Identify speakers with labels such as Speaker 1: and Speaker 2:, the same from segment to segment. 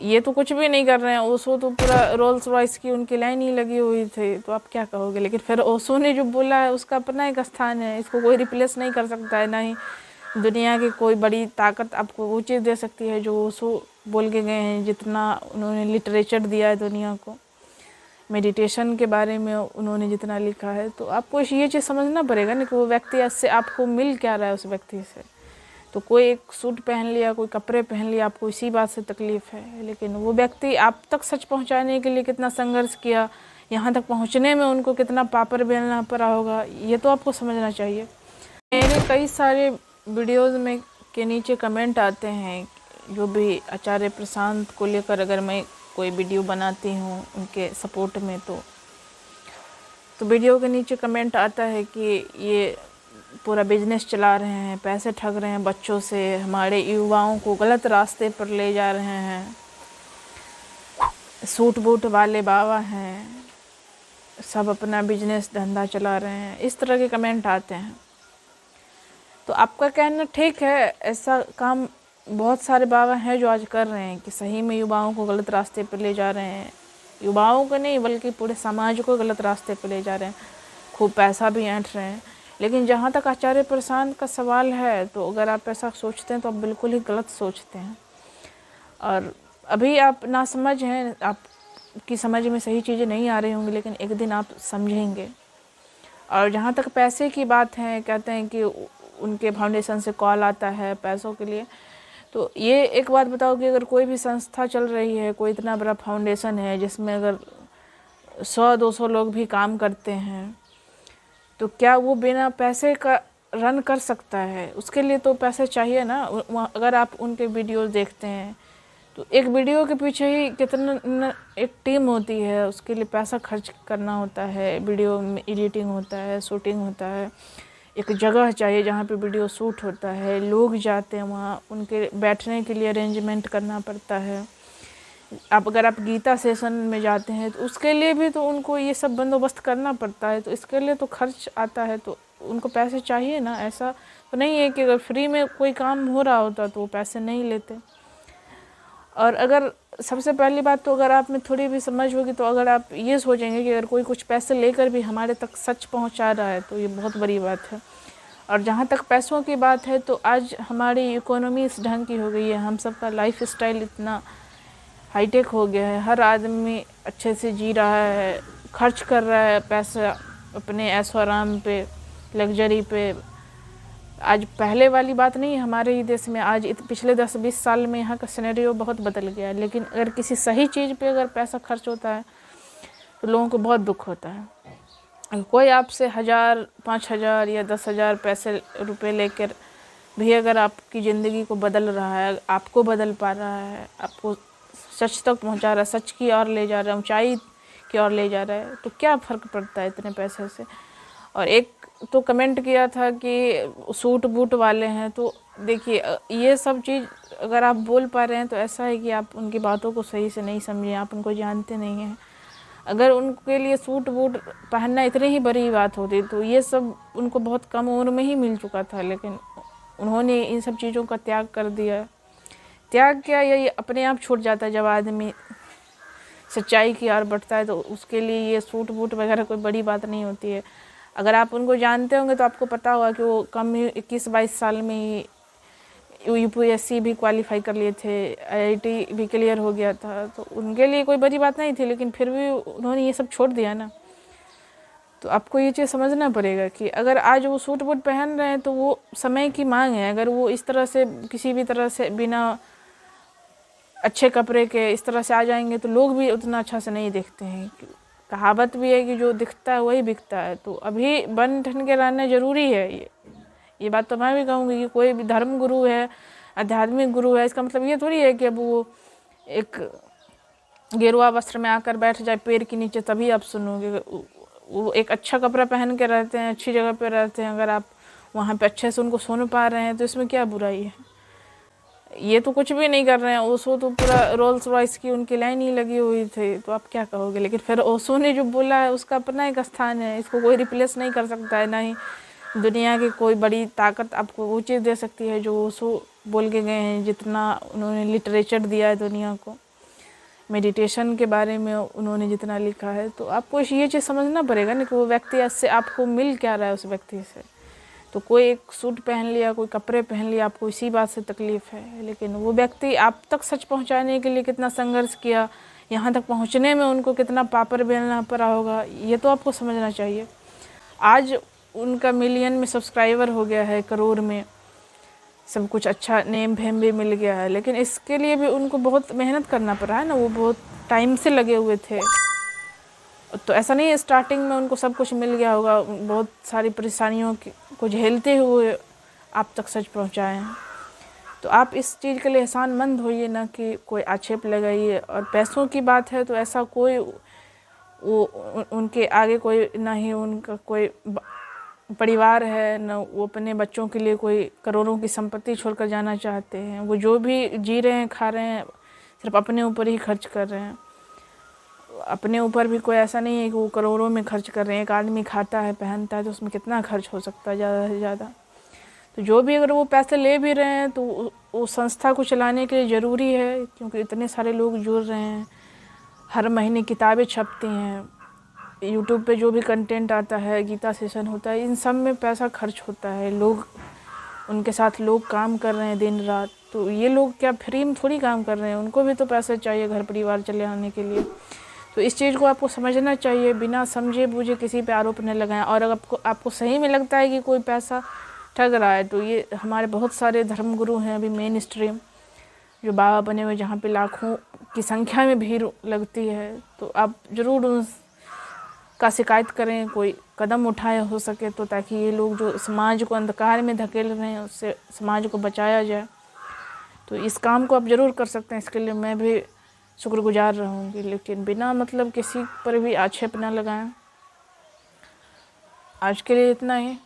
Speaker 1: ये तो कुछ भी नहीं कर रहे हैं। ओशो तो पूरा रोल्स रॉयस की उनकी लाइन ही लगी हुई थी, तो आप क्या कहोगे। लेकिन फिर ओशो ने जो बोला है उसका अपना एक स्थान है, इसको कोई रिप्लेस नहीं कर सकता है। ना ही दुनिया की कोई बड़ी ताकत आपको वो चीज़ दे सकती है जो ओशो बोल के गए हैं। जितना उन्होंने लिटरेचर दिया है दुनिया को, मेडिटेशन के बारे में उन्होंने जितना लिखा है, तो आपको ये चीज़ समझना पड़ेगा ना कि वो व्यक्ति से आपको मिल क्या रहा है उस व्यक्ति से। तो कोई एक सूट पहन लिया, कोई कपड़े पहन लिया, आपको इसी बात से तकलीफ़ है, लेकिन वो व्यक्ति आप तक सच पहुंचाने के लिए कितना संघर्ष किया, यहाँ तक पहुंचने में उनको कितना पापड़ बेलना पड़ा होगा, ये तो आपको समझना चाहिए। मेरे कई सारे वीडियोस में के नीचे कमेंट आते हैं, जो भी आचार्य प्रशांत को लेकर अगर मैं कोई वीडियो बनाती हूँ उनके सपोर्ट में, तो वीडियो के नीचे कमेंट आता है कि ये पूरा बिजनेस चला रहे हैं, पैसे ठग रहे हैं बच्चों से, हमारे युवाओं को गलत रास्ते पर ले जा रहे हैं, सूट बूट वाले बाबा हैं, सब अपना बिजनेस धंधा चला रहे हैं, इस तरह के कमेंट आते हैं। तो आपका कहना ठीक है, ऐसा काम बहुत सारे बाबा हैं जो आज कर रहे हैं कि सही में युवाओं को गलत रास्ते पर ले जा रहे हैं। युवाओं को नहीं बल्कि पूरे समाज को गलत रास्ते पर ले जा रहे हैं, खूब पैसा भी ऐंठ रहे हैं। लेकिन जहाँ तक आचार्य प्रशांत का सवाल है, तो अगर आप ऐसा सोचते हैं तो आप बिल्कुल ही गलत सोचते हैं। और अभी आप नासमझ हैं, आपकी समझ में सही चीज़ें नहीं आ रही होंगी, लेकिन एक दिन आप समझेंगे। और जहाँ तक पैसे की बात है, कहते हैं कि उनके फाउंडेशन से कॉल आता है पैसों के लिए। तो ये एक बात बताओ कि अगर कोई भी संस्था चल रही है, कोई इतना बड़ा फाउंडेशन है जिसमें अगर 100-200 लोग भी काम करते हैं, तो क्या वो बिना पैसे का रन कर सकता है? उसके लिए तो पैसे चाहिए ना। अगर आप उनके वीडियोस देखते हैं तो एक वीडियो के पीछे ही कितना एक टीम होती है, उसके लिए पैसा खर्च करना होता है, वीडियो में एडिटिंग होता है, शूटिंग होता है, एक जगह चाहिए जहाँ पे वीडियो शूट होता है, लोग जाते हैं वहाँ, उनके बैठने के लिए अरेंजमेंट करना पड़ता है। अगर आप गीता सेशन में जाते हैं तो उसके लिए भी तो उनको ये सब बंदोबस्त करना पड़ता है, तो इसके लिए तो खर्च आता है, तो उनको पैसे चाहिए ना। ऐसा तो नहीं है कि अगर फ्री में कोई काम हो रहा होता तो वो पैसे नहीं लेते। और अगर सबसे पहली बात तो अगर आप में थोड़ी भी समझ होगी, तो अगर आप ये सोचेंगे कि अगर कोई कुछ पैसे लेकर भी हमारे तक सच पहुंचा रहा है तो ये बहुत बड़ी बात है। और जहाँ तक पैसों की बात है, तो आज हमारी इकोनॉमी इस ढंग की हो गई है, हम सबका लाइफ स्टाइल इतना हाईटेक हो गया है, हर आदमी अच्छे से जी रहा है, खर्च कर रहा है पैसा अपने ऐशो आराम पे, लग्जरी पे। आज पहले वाली बात नहीं है हमारे ही देश में, आज पिछले 10-20 साल में यहाँ का सिनेरियो बहुत बदल गया है। लेकिन अगर किसी सही चीज़ पे अगर पैसा खर्च होता है तो लोगों को बहुत दुख होता है। अगर कोई आपसे 1000, 5000 या 10,000 रुपए लेकर भी अगर आपकी ज़िंदगी को बदल रहा है, आपको बदल पा रहा है, आपको सच तक पहुंचा रहा है, सच की ओर ले जा रहा है, ऊंचाई की ओर ले जा रहा है, तो क्या फ़र्क पड़ता है इतने पैसे से। और एक तो कमेंट किया था कि सूट बूट वाले हैं, तो देखिए ये सब चीज़ अगर आप बोल पा रहे हैं तो ऐसा है कि आप उनकी बातों को सही से नहीं समझे, आप उनको जानते नहीं हैं। अगर उनके लिए सूट बूट पहनना इतनी ही बड़ी बात होती तो ये सब उनको बहुत कम उम्र में ही मिल चुका था, लेकिन उन्होंने इन सब चीज़ों का त्याग कर दिया। त्याग क्या, ये अपने आप छूट जाता है। जब आदमी सच्चाई की ओर बढ़ता है तो उसके लिए ये सूट बूट वगैरह कोई बड़ी बात नहीं होती है। अगर आप उनको जानते होंगे तो आपको पता होगा कि वो कम 21-22 साल में ही यूपीएससी भी क्वालिफाई कर लिए थे, आईआईटी भी क्लियर हो गया था, तो उनके लिए कोई बड़ी बात नहीं थी, लेकिन फिर भी उन्होंने ये सब छोड़ दिया ना। तो आपको ये चीज़ समझना पड़ेगा कि अगर आज वो सूट बूट पहन रहे हैं तो वो समय की मांग है। अगर वो इस तरह से किसी भी तरह से बिना अच्छे कपड़े के इस तरह से आ जाएंगे तो लोग भी उतना अच्छा से नहीं देखते हैं। कहावत भी है कि जो दिखता है वही बिकता है। तो अभी बन ठन के रहना ज़रूरी है। ये बात तो मैं भी कहूँगी कि कोई भी धर्म गुरु है, आध्यात्मिक गुरु है, इसका मतलब ये थोड़ी है कि अब वो एक गेरुआ वस्त्र में आकर बैठ जाए पेड़ के नीचे तभी आप सुनोगे। वो एक अच्छा कपड़ा पहन के रहते हैं, अच्छी जगह पे रहते हैं, अगर आप वहाँ पे अच्छे से उनको सुन पा रहे हैं तो इसमें क्या बुराई है। ये तो कुछ भी नहीं कर रहे हैं। ओशो तो पूरा रोल्स रॉयस की उनकी लाइन ही लगी हुई थी, तो आप क्या कहोगे। लेकिन फिर ओशो ने जो बोला है उसका अपना एक स्थान है, इसको कोई रिप्लेस नहीं कर सकता है। ना ही दुनिया की कोई बड़ी ताकत आपको वो चीज़ दे सकती है जो ओशो बोल के गए हैं। जितना उन्होंने लिटरेचर दिया है दुनिया को, मेडिटेशन के बारे में उन्होंने जितना लिखा है, तो आपको ये चीज़ समझना पड़ेगा ना कि वो व्यक्ति इससे आपको मिल क्या रहा है उस व्यक्ति से। तो कोई एक सूट पहन लिया, कोई कपड़े पहन लिया, आपको इसी बात से तकलीफ़ है, लेकिन वो व्यक्ति आप तक सच पहुंचाने के लिए कितना संघर्ष किया, यहाँ तक पहुंचने में उनको कितना पापड़ बेलना पड़ा होगा, ये तो आपको समझना चाहिए। आज उनका मिलियन में सब्सक्राइबर हो गया है, करोड़ में, सब कुछ अच्छा नेम फेम भी मिल गया है, लेकिन इसके लिए भी उनको बहुत मेहनत करना पड़ा है ना, वो बहुत टाइम से लगे हुए थे। तो ऐसा नहीं है स्टार्टिंग में उनको सब कुछ मिल गया होगा, बहुत सारी परेशानियों को झेलते हुए आप तक सच पहुंचाए हैं। तो आप इस चीज़ के लिए एहसानमंद होइए ना कि कोई आक्षेप लगाइए। और पैसों की बात है तो ऐसा कोई वो उनके आगे कोई ना ही उनका कोई परिवार है, न वो अपने बच्चों के लिए कोई करोड़ों की संपत्ति छोड़कर जाना चाहते हैं। वो जो भी जी रहे हैं, खा रहे हैं, सिर्फ अपने ऊपर ही खर्च कर रहे हैं। अपने ऊपर भी कोई ऐसा नहीं है कि वो करोड़ों में खर्च कर रहे हैं। एक आदमी खाता है, पहनता है, तो उसमें कितना खर्च हो सकता है ज़्यादा से ज़्यादा। तो जो भी अगर वो पैसे ले भी रहे हैं तो वो संस्था को चलाने के लिए ज़रूरी है, क्योंकि इतने सारे लोग जुड़ रहे हैं, हर महीने किताबें छपती हैं, यूट्यूब पे जो भी कंटेंट आता है, गीता सेशन होता है, इन सब में पैसा खर्च होता है। लोग उनके साथ लोग काम कर रहे हैं दिन रात, तो ये लोग क्या फ्री में थोड़ी काम कर रहे हैं, उनको भी तो पैसे चाहिए घर परिवार चलाने के लिए। तो इस चीज़ को आपको समझना चाहिए, बिना समझे बूझे किसी पे आरोप न लगाएं। और अगर आपको सही में लगता है कि कोई पैसा ठग रहा है, तो ये हमारे बहुत सारे धर्मगुरु हैं अभी मेन स्ट्रीम जो बाबा बने हुए, जहाँ पे लाखों की संख्या में भीड़ लगती है, तो आप ज़रूर उनका शिकायत करें, कोई कदम उठाए हो सके तो, ताकि ये लोग जो समाज को अंधकार में धकेल रहे हैं उससे समाज को बचाया जाए। तो इस काम को आप ज़रूर कर सकते हैं, इसके लिए मैं भी शुक्रगुजार रहूँगी, लेकिन बिना मतलब किसी पर भी आक्षेप न लगाएं। आज के लिए इतना ही।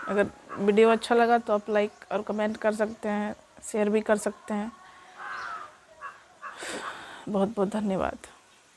Speaker 1: अगर वीडियो अच्छा लगा तो आप लाइक और कमेंट कर सकते हैं, शेयर भी कर सकते हैं। बहुत बहुत धन्यवाद।